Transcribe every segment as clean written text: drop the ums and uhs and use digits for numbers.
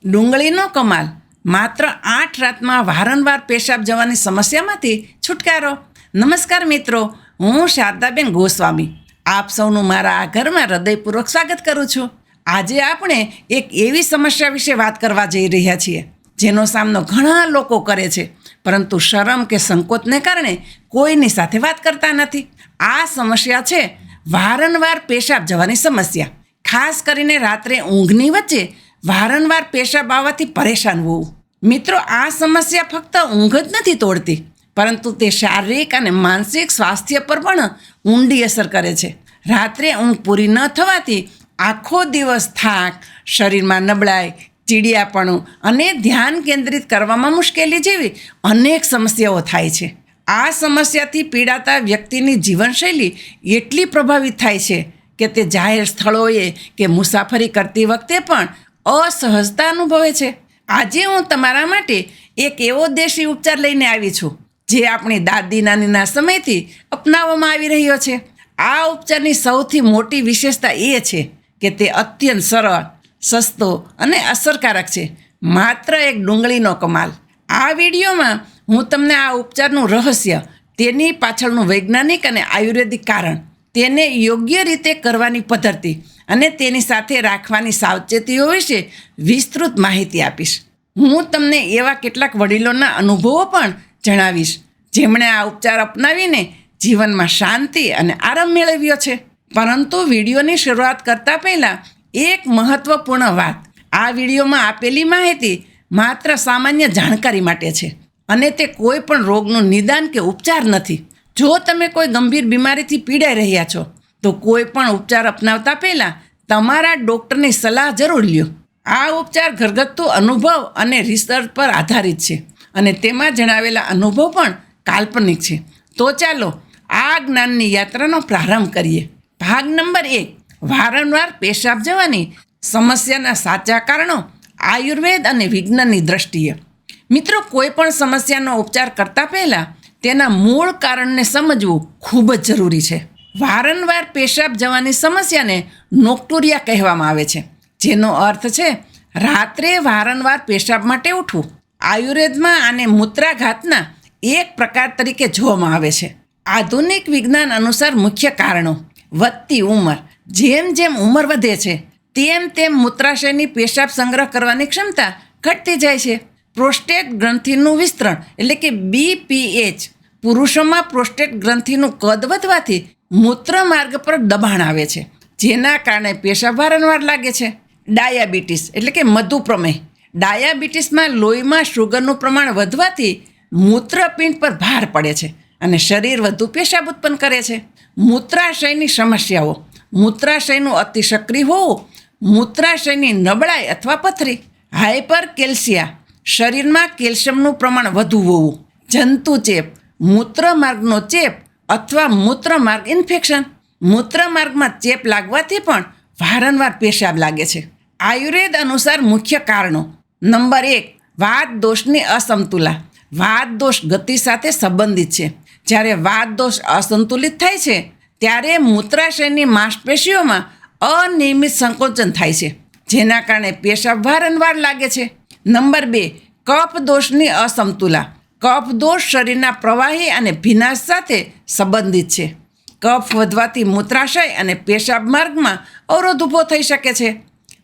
ડુંગળીનો કમાલ, માત્ર 8 રાતમાં વારંવાર પેશાબ જવાની સમસ્યામાંથી છુટકારો. નમસ્કાર મિત્રો, હું શારદાબેન ગોસ્વામી આપ સૌનું મારા આ ઘરમાં હૃદયપૂર્વક સ્વાગત કરું છું. આજે આપણે એક એવી સમસ્યા વિશે વાત કરવા જઈ રહ્યા છીએ જેનો સામનો ઘણા લોકો કરે છે, પરંતુ શરમ કે સંકોચને કારણે કોઈની સાથે વાત કરતા નથી. આ સમસ્યા છે વારંવાર પેશાબ જવાની સમસ્યા. ખાસ કરીને રાત્રે ઊંઘની વચ્ચે વારંવાર પેશાબ આવવાથી પરેશાન હોવું. મિત્રો, આ સમસ્યા ફક્ત ઊંઘ જ નથી તોડતી, પરંતુ તે શારીરિક અને માનસિક સ્વાસ્થ્ય પર પણ ઊંડી અસર કરે છે. રાત્રે ઊંઘ પૂરી ન થવાથી આખો દિવસ થાક, શરીરમાં નબળાઈ, ચીડિયાપણું અને ધ્યાન કેન્દ્રિત કરવામાં મુશ્કેલી જેવી અનેક સમસ્યાઓ થાય છે. આ સમસ્યાથી પીડાતા વ્યક્તિની જીવનશૈલી એટલી પ્રભાવિત થાય છે કે તે જાહેર સ્થળોએ કે મુસાફરી કરતી વખતે પણ અસહજતા અનુભવે છે. આજે હું તમારા માટે એક એવો દેશી ઉપચાર લઈને આવી છું જે આપણી દાદી નાનીના સમયથી અપનાવવામાં આવી રહ્યો છે. આ ઉપચારની સૌથી મોટી વિશેષતા એ છે કે તે અત્યંત સરળ, સસ્તો અને અસરકારક છે. માત્ર એક ડુંગળીનો કમાલ. આ વિડીયોમાં હું તમને આ ઉપચારનું રહસ્ય, તેની પાછળનું વૈજ્ઞાનિક અને આયુર્વેદિક કારણ, તેને યોગ્ય રીતે કરવાની પદ્ધતિ અને તેની સાથે રાખવાની સાવચેતીઓ વિશે વિસ્તૃત માહિતી આપીશ. હું તમને એવા કેટલાક વડીલોના અનુભવો પણ જણાવીશ જેમણે આ ઉપચાર અપનાવીને જીવનમાં શાંતિ અને આરામ મેળવ્યો છે. પરંતુ વિડીયોની શરૂઆત કરતાં પહેલાં એક મહત્ત્વપૂર્ણ વાત: આ વિડીયોમાં આપેલી માહિતી માત્ર સામાન્ય જાણકારી માટે છે અને તે કોઈ પણ રોગનું નિદાન કે ઉપચાર નથી. જો તમે કોઈ ગંભીર બીમારીથી પીડાઈ રહ્યા છો તો કોઈ પણ ઉપચાર અપનાવતા પહેલાં તમારા ડૉક્ટરની સલાહ જરૂર લ્યો. આ ઉપચાર ઘરગથ્થુ અનુભવ અને રિસર્ચ પર આધારિત છે અને તેમાં જણાવેલા અનુભવ પણ કાલ્પનિક છે. તો ચાલો આ જ્ઞાનની યાત્રાનો પ્રારંભ કરીએ. ભાગ નંબર 1: વારંવાર પેશાબ જવાની સમસ્યાના સાચા કારણો આયુર્વેદ અને વિજ્ઞાનની દૃષ્ટિએ. મિત્રો, કોઈ પણ સમસ્યાનો ઉપચાર કરતાં પહેલાં તેના મૂળ કારણને સમજવું ખૂબ જ જરૂરી છે. વારંવાર પેશાબ જવાની સમસ્યાને નોક્ટુરિયા કહેવામાં આવે છે, જેનો અર્થ છે રાત્રે વારંવાર પેશાબ માટે ઉઠવું. આયુર્વેદમાં આને મૂત્રાઘાતના એક પ્રકાર તરીકે જોવામાં આવે છે. આધુનિક વિજ્ઞાન અનુસાર મુખ્ય કારણો: વધતી ઉંમર. જેમ જેમ ઉંમર વધે છે તેમ તેમ મૂત્રાશયની પેશાબ સંગ્રહ કરવાની ક્ષમતા ઘટતી જાય છે. પ્રોસ્ટેટ ગ્રંથિનું વિસ્તરણ એટલે કે BPH. પુરુષોમાં પ્રોસ્ટેટ ગ્રંથિનું કદ વધવાથી મૂત્ર માર્ગ પર દબાણ આવે છે, જેના કારણે પેશાબ વારંવાર લાગે છે. ડાયાબિટીસ એટલે કે મધુપ્રમેહ. ડાયાબિટીસમાં લોહીમાં શુગરનું પ્રમાણ વધવાથી મૂત્રપિંડ પર ભાર પડે છે અને શરીર વધુ પેશાબ ઉત્પન્ન કરે છે. મૂત્રાશયની સમસ્યાઓ: મૂત્રાશયનું અતિ સક્રિય હોવું, મૂત્રાશયની નબળાઈ અથવા પથરી. હાઇપરકેલ્સિયા. શરીરમાં કેલ્શિયમનું પ્રમાણ વધુ હોવું. જંતુચેપ, મૂત્રમાર્ગનો ચેપ અથવા મૂત્રમાર્ગ ઇન્ફેક્શન. મૂત્રમાર્ગમાં ચેપ લાગવાથી પણ વારંવાર પેશાબ લાગે છે. આયુર્વેદ અનુસાર મુખ્ય કારણો: નંબર 1: વાત દોષની અસમતુલા. વાત દોષ ગતિ સાથે સંબંધિત છે. જ્યારે વાત દોષ અસંતુલિત થાય છે ત્યારે મૂત્રાશયની માંસપેશીઓમાં અનિયમિત સંકોચન થાય છે, જેના કારણે પેશાબ વારંવાર લાગે છે. નંબર 2: કફ દોષની અસમતુલા. કફ દોષ શરીરના પ્રવાહી અને ભીનાશ સાથે સંબંધિત છે. કફ વધવાથી મૂત્રાશય અને પેશાબ માર્ગમાં અવરોધ ઊભો થઈ શકે છે.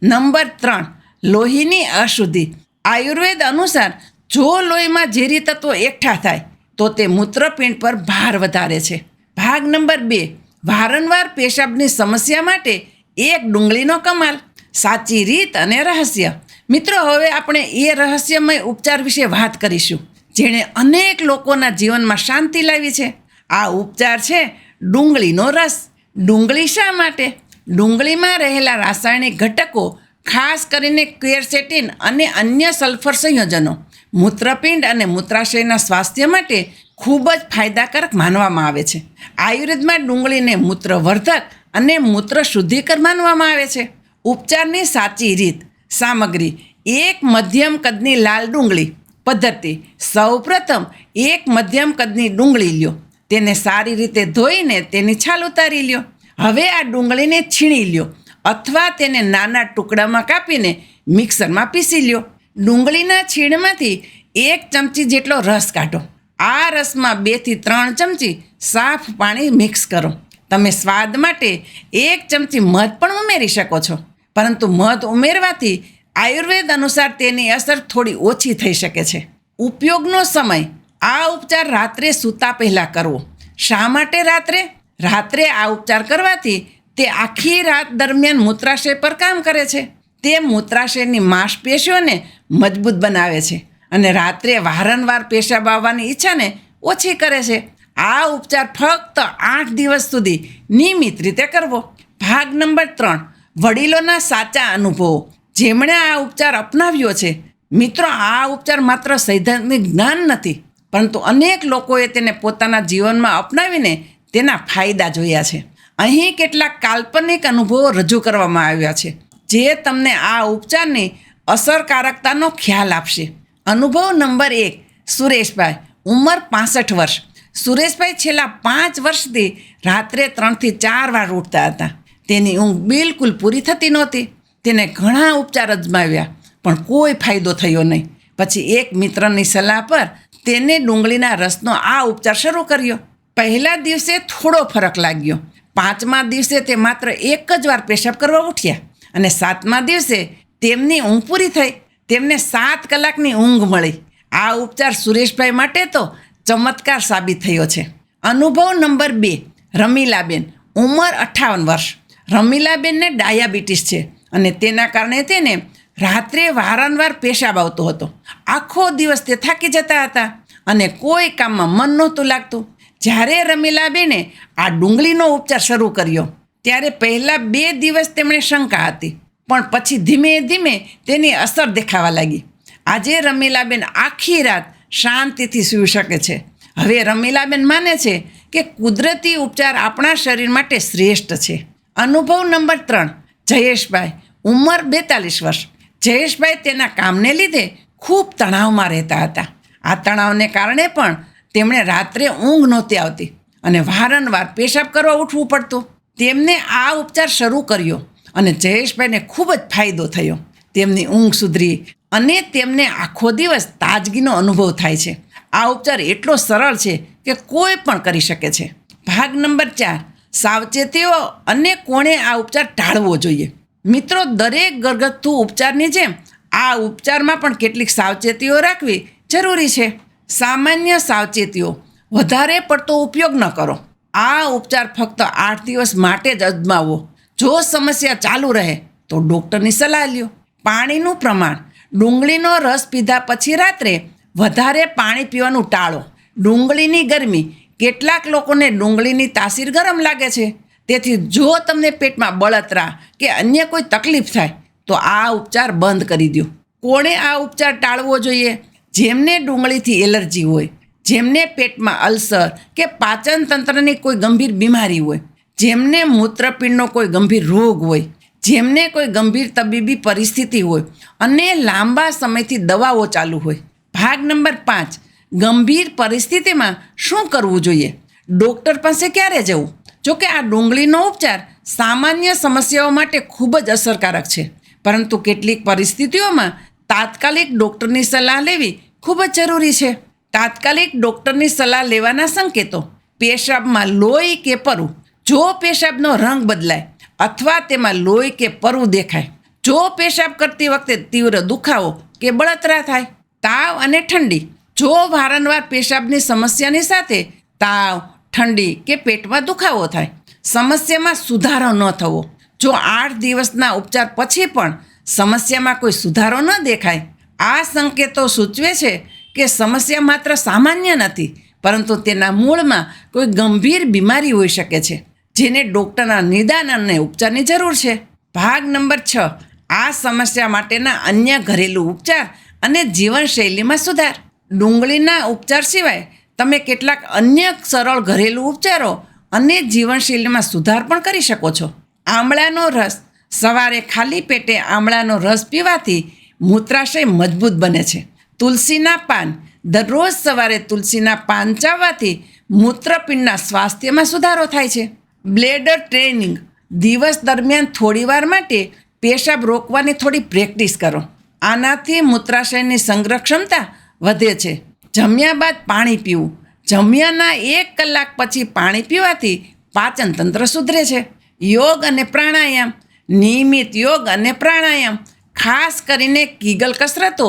નંબર 3: લોહીની અશુદ્ધિ. આયુર્વેદ અનુસાર જો લોહીમાં ઝેરી તત્વો એકઠા થાય તો તે મૂત્રપિંડ પર ભાર વધારે છે. ભાગ નંબર 2: વારંવાર પેશાબની સમસ્યા માટે એક ડુંગળીનો કમાલ. સાચી રીત અને રહસ્ય. મિત્રો, હવે આપણે એ રહસ્યમય ઉપચાર વિશે વાત કરીશું જેણે અનેક લોકોના જીવનમાં શાંતિ લાવી છે. આ ઉપચાર છે ડુંગળીનો રસ. ડુંગળી શા માટે? ડુંગળીમાં રહેલા રાસાયણિક ઘટકો, ખાસ કરીને ક્વેરસેટિન અને અન્ય સલ્ફર સંયોજનો, મૂત્રપિંડ અને મૂત્રાશયના સ્વાસ્થ્ય માટે ખૂબ જ ફાયદાકારક માનવામાં આવે છે. આયુર્વેદમાં ડુંગળીને મૂત્રવર્ધક અને મૂત્ર શુદ્ધિકર માનવામાં આવે છે. ઉપચારની સાચી રીત. સામગ્રી: એક મધ્યમ કદની લાલ ડુંગળી. પદ્ધતિ: સૌપ્રથમ એક મધ્યમ કદની ડુંગળી લ્યો. તેને સારી રીતે ધોઈને તેની છાલ ઉતારી લ્યો. હવે આ ડુંગળીને છીણી લ્યો અથવા તેને નાના ટુકડામાં કાપીને મિક્સરમાં પીસી લ્યો. ડુંગળીના છીણમાંથી 1 ચમચી જેટલો રસ કાઢો. આ રસમાં 2 થી 3 ચમચી સાફ પાણી મિક્સ કરો. તમે સ્વાદ માટે 1 ચમચી મધ પણ ઉમેરી શકો છો, પરંતુ મધ ઉમેરવાથી આયુર્વેદ અનુસાર તેની અસર થોડી ઓછી થઈ શકે છે. ઉપયોગનો સમય: આ ઉપચાર રાત્રે સૂતા પહેલાં કરવો. શા માટે રાત્રે? રાત્રે આ ઉપચાર કરવાથી તે આખી રાત દરમિયાન મૂત્રાશય પર કામ કરે છે. તે મૂત્રાશયની માંસપેશીઓને મજબૂત બનાવે છે અને રાત્રે વારંવાર પેશાબ આવવાની ઈચ્છાને ઓછી કરે છે. આ ઉપચાર ફક્ત 8 દિવસ સુધી નિયમિત રીતે કરવો. ભાગ નંબર 3: વડીલોના સાચા અનુભવો. જેમણે આ ઉપચાર અપનાવ્યો છે. મિત્રો, આ ઉપચાર માત્ર સૈદ્ધાંતિક જ્ઞાન નથી, પરંતુ અનેક લોકોએ તેને પોતાના જીવનમાં અપનાવીને તેના ફાયદા જોયા છે. અહીં કેટલાક કાલ્પનિક અનુભવો રજૂ કરવામાં આવ્યા છે, જે તમને આ ઉપચારની અસરકારકતાનો ખ્યાલ આપશે. અનુભવ નંબર 1: સુરેશભાઈ, ઉંમર 65 વર્ષ. સુરેશભાઈ છેલ્લા 5 વર્ષથી રાત્રે 3 થી 4 વાર ઉઠતા હતા. તેની ઊંઘ બિલકુલ પૂરી થતી નહોતી. તેને ઘણા ઉપચાર અજમાવ્યા, પણ કોઈ ફાયદો થયો નહીં. પછી એક મિત્રની સલાહ પર તેને ડુંગળીના રસનો આ ઉપચાર શરૂ કર્યો. પહેલા દિવસે થોડો ફરક લાગ્યો. 5મા દિવસે તે માત્ર 1 જ વાર પેશાબ કરવા ઉઠ્યા અને 7મા દિવસે તેમની ઊંઘ પૂરી થઈ. તેમને 7 કલાકની ઊંઘ મળી. આ ઉપચાર સુરેશભાઈ માટે તો ચમત્કાર સાબિત થયો છે. અનુભવ નંબર 2: રમીલાબેન, ઉંમર 58 વર્ષ. રમીલાબેનને ડાયાબિટીસ છે અને તેના કારણે તેને રાત્રે વારંવાર પેશાબ આવતો હતો. આખો દિવસ તે થાકી જતા હતા અને કોઈ કામમાં મન નહોતું લાગતું. જ્યારે રમીલાબેને આ ડુંગળીનો ઉપચાર શરૂ કર્યો ત્યારે પહેલા 2 દિવસ તેમણે શંકા હતી, પણ પછી ધીમે ધીમે તેની અસર દેખાવા લાગી. આજે રમીલાબેન આખી રાત શાંતિથી સૂઈ શકે છે. હવે રમીલાબેન માને છે કે કુદરતી ઉપચાર આપણા શરીર માટે શ્રેષ્ઠ છે. અનુભવ નંબર 3: જયેશભાઈ, ઉંમર 42 વર્ષ. જયેશભાઈ તેના કામને લીધે ખૂબ તણાવમાં રહેતા હતા. આ તણાવને કારણે પણ તેમણે રાત્રે ઊંઘ નહોતી આવતી અને વારંવાર પેશાબ કરવા ઉઠવું પડતું. તેમને આ ઉપચાર શરૂ કર્યો અને જયેશભાઈને ખૂબ જ ફાયદો થયો. તેમની ઊંઘ સુધરી અને તેમને આખો દિવસ તાજગીનો અનુભવ થાય છે. આ ઉપચાર એટલો સરળ છે કે કોઈ પણ કરી શકે છે. ભાગ નંબર 4: સાવચેતીઓ અને કોણે આ ઉપચાર ટાળવો જોઈએ. મિત્રો, દરેક ઘરગથ્થુ ઉપચારની જેમ આ ઉપચારમાં પણ કેટલીક સાવચેતીઓ રાખવી જરૂરી છે. સામાન્ય સાવચેતીઓ: વધારે પડતો ઉપયોગ ન કરો. આ ઉપચાર ફક્ત 8 દિવસ માટે જ અજમાવો. જો સમસ્યા ચાલુ રહે તો ડૉક્ટરની સલાહ લ્યો. પાણીનું પ્રમાણ: ડુંગળીનો રસ પીધા પછી રાત્રે વધારે પાણી પીવાનું ટાળો. ડુંગળીની ગરમી: કેટલાક લોકોને ડુંગળીની તાસીર ગરમ લાગે છે. તેથી જો તમને પેટમાં બળતરા કે અન્ય કોઈ તકલીફ થાય તો આ ઉપચાર બંધ કરી દો. કોણે આ ઉપચાર ટાળવો જોઈએ? જેમને ડુંગળીથી એલર્જી હોય, જેમને પેટમાં અલ્સર કે પાચન તંત્રની કોઈ ગંભીર બીમારી હોય, જેમને મૂત્રપિંડનો કોઈ ગંભીર રોગ હોય, જેમને કોઈ ગંભીર તબીબી પરિસ્થિતિ હોય અને લાંબા સમયથી દવાઓ ચાલુ હોય. ભાગ નંબર 5: ગંભીર પરિસ્થિતિમાં શું કરવું જોઈએ? ડૉક્ટર પાસે ક્યારે જવું? જોકે આ ડુંગળીનો ઉપચાર સામાન્ય સમસ્યાઓ માટે ખૂબ જ અસરકારક છે, પરંતુ કેટલીક પરિસ્થિતિઓમાં તાત્કાલિક ડૉક્ટરની સલાહ લેવી ખૂબ જ જરૂરી છે. તાત્કાલિક ડૉક્ટરની સલાહ લેવાના સંકેતો: પેશાબમાં લોહી કે પરવું. જો પેશાબનો રંગ બદલાય અથવા તેમાં લોહી કે પરવું દેખાય, જો પેશાબ કરતી વખતે તીવ્ર દુખાવો કે બળતરા થાય, તાવ અને ઠંડી. જો વારંવાર પેશાબની સમસ્યાની સાથે તાવ, ઠંડી કે પેટમાં દુખાવો થાય, સમસ્યામાં સુધારો ન થવો, જો 8 દિવસના ઉપચાર પછી પણ સમસ્યામાં કોઈ સુધારો ન દેખાય, આ સંકેતો સૂચવે છે કે સમસ્યા માત્ર સામાન્ય નથી, પરંતુ તેના મૂળમાં કોઈ ગંભીર બીમારી હોઈ શકે છે, જેને ડૉક્ટરના નિદાન અને ઉપચારની જરૂર છે. ભાગ નંબર 6: આ સમસ્યા માટેના અન્ય ઘરેલું ઉપચાર અને જીવનશૈલીમાં સુધાર. ડુંગળીના ઉપચાર સિવાય તમે કેટલાક અન્ય સરળ ઘરેલું ઉપચારો અને જીવનશૈલીમાં સુધાર પણ કરી શકો છો. આમળાનો રસ: સવારે ખાલી પેટે આમળાનો રસ પીવાથી મૂત્રાશય મજબૂત બને છે. તુલસીના પાન: દરરોજ સવારે તુલસીના પાન ચાવવાથી મૂત્રપિંડના સ્વાસ્થ્યમાં સુધારો થાય છે. બ્લેડર ટ્રેનિંગ: દિવસ દરમિયાન થોડીવાર માટે પેશાબ રોકવાની થોડી પ્રેક્ટિસ કરો. આનાથી મૂત્રાશયની સંગ્રહ ક્ષમતા વધે છે. જમ્યા બાદ પાણી પીવું. જમ્યાના 1 કલાક પછી પાણી પીવાથી પાચન તંત્ર સુધરે છે. યોગ અને પ્રાણાયામ. નિયમિત યોગ અને પ્રાણાયામ, ખાસ કરીને કીગલ કસરતો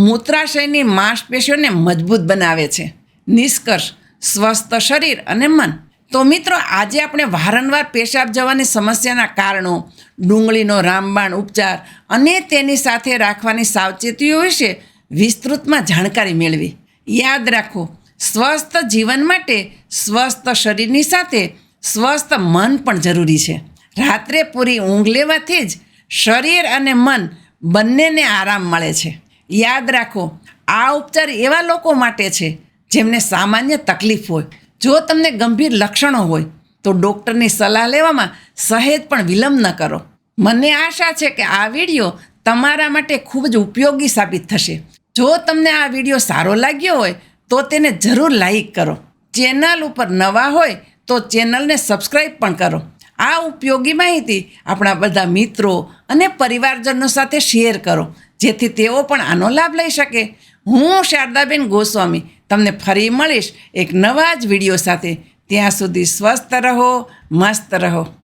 મૂત્રાશયની માંસપેશીઓને મજબૂત બનાવે છે. નિષ્કર્ષ: સ્વસ્થ શરીર અને મન. તો મિત્રો, આજે આપણે વારંવાર પેશાબ જવાની સમસ્યાના કારણો, ડુંગળીનો રામબાણ ઉપચાર અને તેની સાથે રાખવાની સાવચેતીઓ વિશે વિસ્તૃતમાં જાણકારી મેળવી. યાદ રાખો, સ્વસ્થ જીવન માટે સ્વસ્થ શરીરની સાથે સ્વસ્થ મન પણ જરૂરી છે. રાત્રે પૂરી ઊંઘ લેવાથી જ શરીર અને મન બંનેને આરામ મળે છે. યાદ રાખો, આ ઉપચાર એવા લોકો માટે છે જેમને સામાન્ય તકલીફ હોય. જો તમને ગંભીર લક્ષણો હોય તો ડૉક્ટરની સલાહ લેવામાં સહેજ પણ વિલંબ ન કરો. મને આશા છે કે આ વિડીયો તમારા માટે ખૂબ જ ઉપયોગી સાબિત થશે. જો તમને આ વિડીયો સારો લાગ્યો હોય તો તેને જરૂર લાઈક કરો. ચેનલ ઉપર નવા હોય તો ચેનલને સબસ્ક્રાઈબ પણ કરો. આ ઉપયોગી માહિતી આપણા બધા મિત્રો અને પરિવારજનો સાથે શેર કરો, જેથી તેઓ પણ આનો લાભ લઈ શકે. હું શારદાબેન ગોસ્વામી તમને ફરી મળીશ એક નવા જ વિડીયો સાથે. ત્યાં સુધી સ્વસ્થ રહો, મસ્ત રહો.